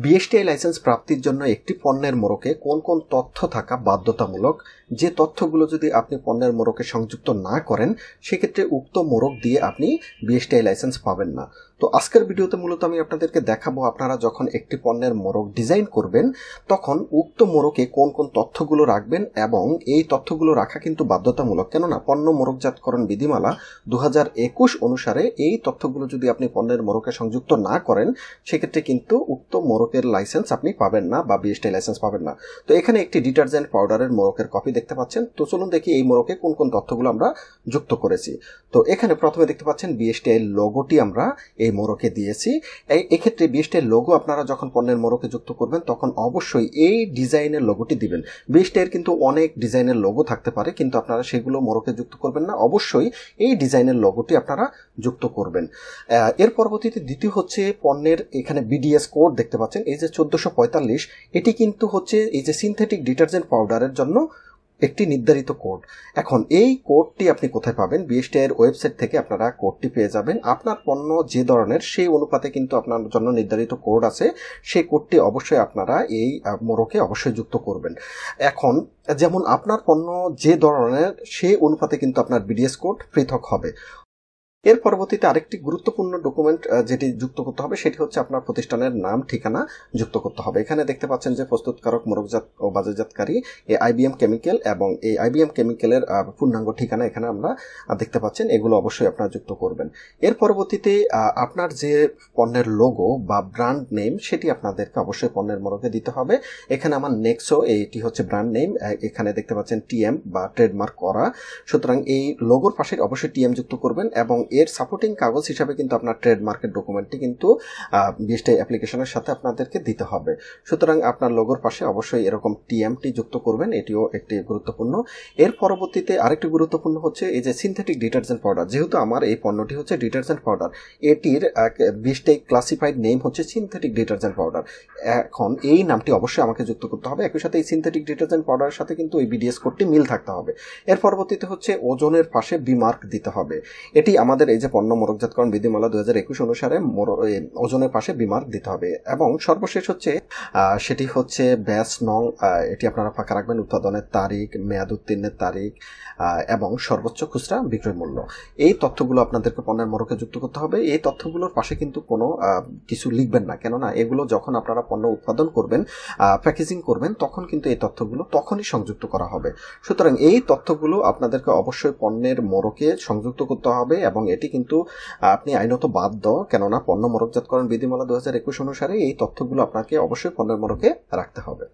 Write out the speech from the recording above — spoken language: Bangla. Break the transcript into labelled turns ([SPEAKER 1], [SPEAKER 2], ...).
[SPEAKER 1] বিএসটিআই লাইসেন্স প্রাপ্তির জন্য একটি পণ্যের মোড়কে কোন কোন তথ্য থাকা বাধ্যতামূলক, যে তথ্যগুলো যদি আপনি পণ্যের মোড়কে সংযুক্ত না করেন সেক্ষেত্রে উক্ত মোড়ক দিয়ে আপনি বিএসটিআই লাইসেন্স পাবেন না। তো আজকের ভিডিওতে মূলত আমি আপনাদেরকে দেখাবো আপনারা যখন একটি পণ্যের মোড়ক ডিজাইন করবেন তখন উক্ত মোড়কে কোন কোন তথ্যগুলো রাখবেন, এবং এই তথ্যগুলো রাখা কিন্তু বাধ্যতামূলক। কেননা পণ্য মোড়কজাতকরণ বিধিমালা 2021 অনুসারে এই তথ্যগুলো যদি আপনি পণ্যের মোড়কে সংযুক্ত না করেন সেক্ষেত্রে কিন্তু উক্ত মোড়কের লাইসেন্স আপনি পাবেন না বা বিএসটিআই লাইসেন্স পাবেন না। তো এখানে একটি ডিটারজেন্ট পাউডারের মোড়কের কপি দেখতে পাচ্ছেন। তো চলুন দেখি এই মোড়কে কোন কোন তথ্যগুলো আমরা যুক্ত করেছি। তো এখানে প্রথমে দেখতে পাচ্ছেন বিএসটিআই লোগোটি আমরা এই মোড়কে দিয়েছি। এক্ষেত্রে বিএসটিআই লোগো আপনারা যখন পণ্যের মোড়কে যুক্ত করবেন তখন অবশ্যই এই ডিজাইনের লোগোটি দিবেন। বিএসটিআইয়ের কিন্তু অনেক ডিজাইনের লোগো থাকতে পারে, কিন্তু আপনারা সেগুলো মোড়কে যুক্ত করবেন না, অবশ্যই এই ডিজাইনের লোগোটি আপনারা যুক্ত করবেন। এর পরবর্তীতে দ্বিতীয় হচ্ছে পণ্যের এখানে বিডিএস কোড দেখতে পাচ্ছেন, এই যে 1445, এটি কিন্তু হচ্ছে এই যে সিনথেটিক ডিটারজেন্ট পাউডারের জন্য একটি নির্ধারিত কোড। এখন এই কোডটি আপনি কোথায় পাবেন? বিএসটিআই এর ওয়েবসাইট থেকে আপনারা কোডটি পেয়ে যাবেন। আপনার পণ্য যে ধরনের সেই অনুপাতে কিন্তু আপনার জন্য নির্ধারিত কোড আছে, সেই কোডটি অবশ্যই আপনারা এই মোড়কে অবশ্যই যুক্ত করবেন। এখন যেমন আপনার পণ্য যে ধরনের সেই অনুপাতে কিন্তু আপনার বিডিএস কোড পৃথক হবে। এর পরবর্তীতে আরেকটি গুরুত্বপূর্ণ ডকুমেন্ট যেটি যুক্ত করতে হবে সেটি হচ্ছে আপনার প্রতিষ্ঠানের নাম ঠিকানা যুক্ত করতে হবে। এখানে দেখতে পাচ্ছেন যে প্রস্তুতকারক, মোড়কজাত ও বাজারজাতকারী আইবিএম কেমিক্যাল, এবং এই আইবিএম কেমিক্যালের পূর্ণাঙ্গ ঠিকানা এখানে আমরা দেখতে পাচ্ছেন। এগুলো অবশ্যই আপনারা যুক্ত করবেন। এর পরবর্তীতে আপনার যে পণ্যের লোগো বা ব্র্যান্ড নেম সেটি আপনাদেরকে অবশ্যই পণ্যের মোড়কে দিতে হবে। এখানে আমার নেক্সো, এইটি হচ্ছে ব্র্যান্ড নেম, এখানে দেখতে পাচ্ছেন টিএম বা ট্রেডমার্ক করা, সুতরাং এই লোগোর পাশে অবশ্যই টিএম যুক্ত করবেন, এবং এর সাপোর্টিং কাগজ হিসাবে কিন্তু আপনার ট্রেডমার্কের ডকুমেন্টটি কিন্তু বিএসটিআই অ্যাপ্লিকেশনের সাথে আপনাদেরকে দিতে হবে। সুতরাং আপনার লোগোর পাশে অবশ্যই এরকম টিএমটি যুক্ত করবেন, এটিও একটি গুরুত্বপূর্ণ। এর পরবর্তীতে আরেকটি গুরুত্বপূর্ণ হচ্ছে এই যে সিনথেটিক ডিটারজেন্ট পাউডার। যেহেতু আমার এই পণ্যটি হচ্ছে ডিটারজেন্ট পাউডার, এটির বিএসটিআই ক্লাসিফাইড নেম হচ্ছে সিনথেটিক ডিটারজেন্ট পাউডার। এখন এই নামটি অবশ্যই আমাকে যুক্ত করতে হবে। একই সাথে এই সিনথেটিক ডিটারজেন্ট পাউডারের সাথে কিন্তু এই বিডিএস কোডটি মিল থাকতে হবে। এর পরবর্তীতে হচ্ছে ওজনের পাশে বিমার্ক দিতে হবে। এটি আমাদের এই যে পণ্য মোড়কজাতকরণ বিধিমালা 2021 অনুসারে ওজনের পাশে বিমার্ক দিতে হবে। এবং সর্বশেষ হচ্ছে সেটি হচ্ছে ব্যাচ নং, এটি আপনারা ফাঁকা রাখবেন, উৎপাদনের তারিখ, মেয়াদ উত্তীর্ণের তারিখ, এবং সর্বোচ্চ খুচরা বিক্রয় মূল্য। এই তথ্যগুলো আপনাদেরকে পণ্যের মোড়কে যুক্ত করতে হবে। এই তথ্যগুলোর পাশে কিন্তু কোনো কিছু লিখবেন না, কেননা এগুলো যখন আপনারা পণ্য উৎপাদন করবেন, প্যাকেজিং করবেন, তখন কিন্তু এই তথ্যগুলো তখনই সংযুক্ত করা হবে। সুতরাং এই তথ্যগুলো আপনাদেরকে অবশ্যই পণ্যের মোড়কে সংযুক্ত করতে হবে, এবং এটি কিন্তু আপনি আইনত বাধ্য, কেননা পণ্য মোড়কজাতকরণ বিধিমালা 2021 অনুসারে এই তথ্যগুলো আপনাকে অবশ্যই পণ্যের মোড়কে রাখতে হবে।